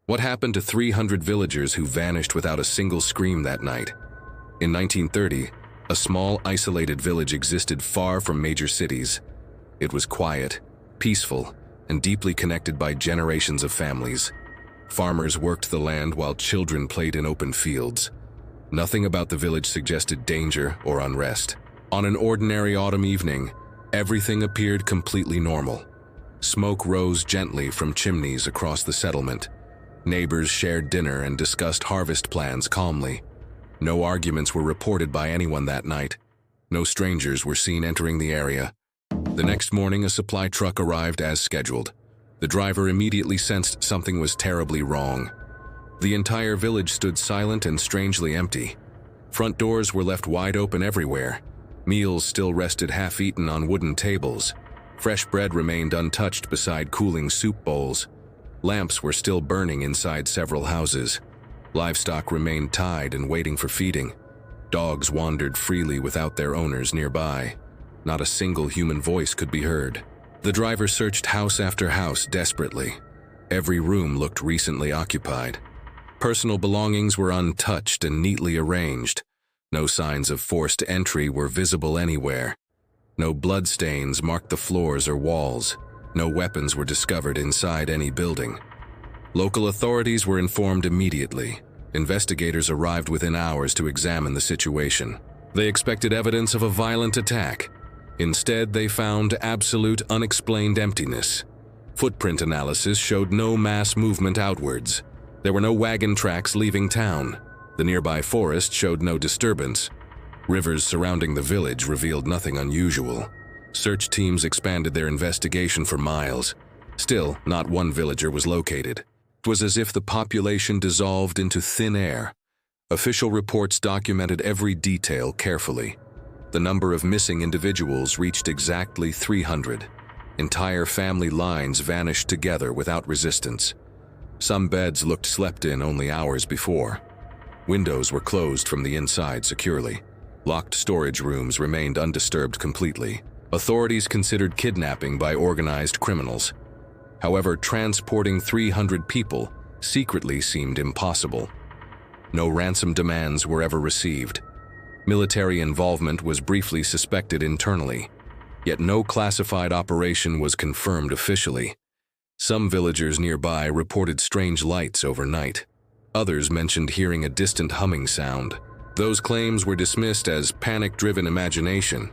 What happened to 300 villagers who vanished without a single scream that night? In 1930, a small, isolated village existed far from major cities. It was quiet, peaceful, and deeply connected by generations of families. Farmers worked the land while children played in open fields. Nothing about the village suggested danger or unrest. On an ordinary autumn evening, everything appeared completely normal. Smoke rose gently from chimneys across the settlement. Neighbors shared dinner and discussed harvest plans calmly. No arguments were reported by anyone that night. No strangers were seen entering the area. The next morning, a supply truck arrived as scheduled. The driver immediately sensed something was terribly wrong. The entire village stood silent and strangely empty. Front doors were left wide open everywhere. Meals still rested half-eaten on wooden tables. Fresh bread remained untouched beside cooling soup bowls. Lamps were still burning inside several houses. Livestock remained tied and waiting for feeding. Dogs wandered freely without their owners nearby. Not a single human voice could be heard. The driver searched house after house desperately. Every room looked recently occupied. Personal belongings were untouched and neatly arranged. No signs of forced entry were visible anywhere. No bloodstains marked the floors or walls. No weapons were discovered inside any building. Local authorities were informed immediately. Investigators arrived within hours to examine the situation. They expected evidence of a violent attack. Instead, they found absolute unexplained emptiness. Footprint analysis showed no mass movement outwards. There were no wagon tracks leaving town. The nearby forest showed no disturbance. Rivers surrounding the village revealed nothing unusual. Search teams expanded their investigation for miles. Still, not one villager was located. It was as if the population dissolved into thin air. Official reports documented every detail carefully. The number of missing individuals reached exactly 300. Entire family lines vanished together without resistance. Some beds looked slept in only hours before. Windows were closed from the inside securely. Locked storage rooms remained undisturbed completely. Authorities considered kidnapping by organized criminals. However, transporting 300 people secretly seemed impossible. No ransom demands were ever received. Military involvement was briefly suspected internally, yet no classified operation was confirmed officially. Some villagers nearby reported strange lights overnight. Others mentioned hearing a distant humming sound. Those claims were dismissed as panic-driven imagination.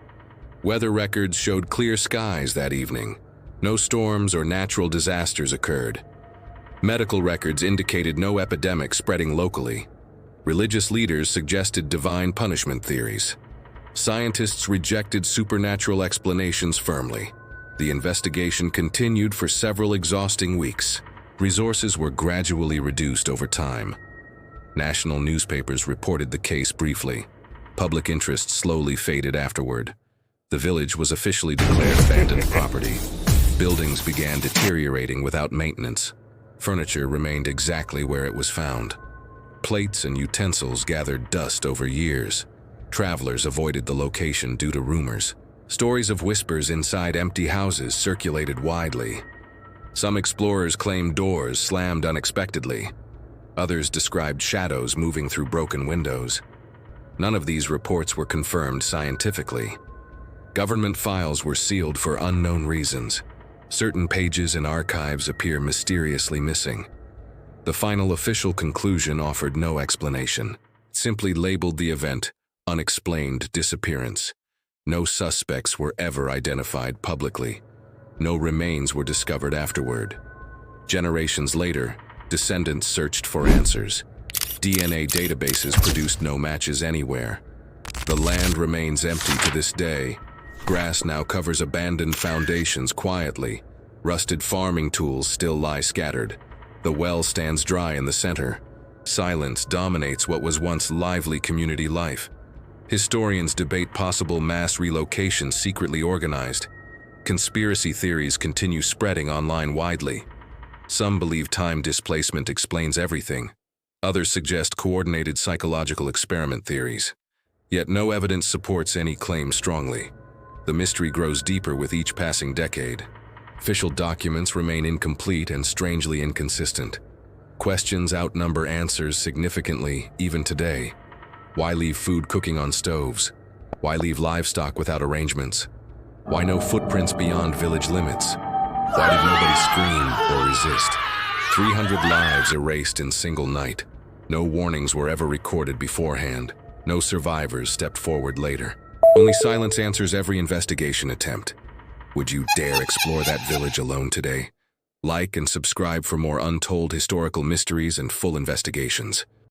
Weather records showed clear skies that evening. No storms or natural disasters occurred. Medical records indicated no epidemic spreading locally. Religious leaders suggested divine punishment theories. Scientists rejected supernatural explanations firmly. The investigation continued for several exhausting weeks. Resources were gradually reduced over time. National newspapers reported the case briefly. Public interest slowly faded afterward. The village was officially declared abandoned property. Buildings began deteriorating without maintenance. Furniture remained exactly where it was found. Plates and utensils gathered dust over years. Travelers avoided the location due to rumors. Stories of whispers inside empty houses circulated widely. Some explorers claimed doors slammed unexpectedly. Others described shadows moving through broken windows. None of these reports were confirmed scientifically. Government files were sealed for unknown reasons. Certain pages and archives appear mysteriously missing. The final official conclusion offered no explanation. It simply labeled the event Unexplained Disappearance. No suspects were ever identified publicly. No remains were discovered afterward. Generations later, descendants searched for answers. DNA databases produced no matches anywhere. The land remains empty to this day. Grass now covers abandoned foundations quietly. Rusted farming tools still lie scattered. The well stands dry in the center. Silence dominates what was once lively community life. Historians debate possible mass relocations secretly organized. Conspiracy theories continue spreading online widely. Some believe time displacement explains everything. Others suggest coordinated psychological experiment theories. Yet no evidence supports any claim strongly. The mystery grows deeper with each passing decade. Official documents remain incomplete and strangely inconsistent. Questions outnumber answers significantly, even today. Why leave food cooking on stoves? Why leave livestock without arrangements? Why no footprints beyond village limits? Why did nobody scream or resist? 300 lives erased in single night. No warnings were ever recorded beforehand. No survivors stepped forward later. Only silence answers every investigation attempt. Would you dare explore that village alone today? Like and subscribe for more untold historical mysteries and full investigations.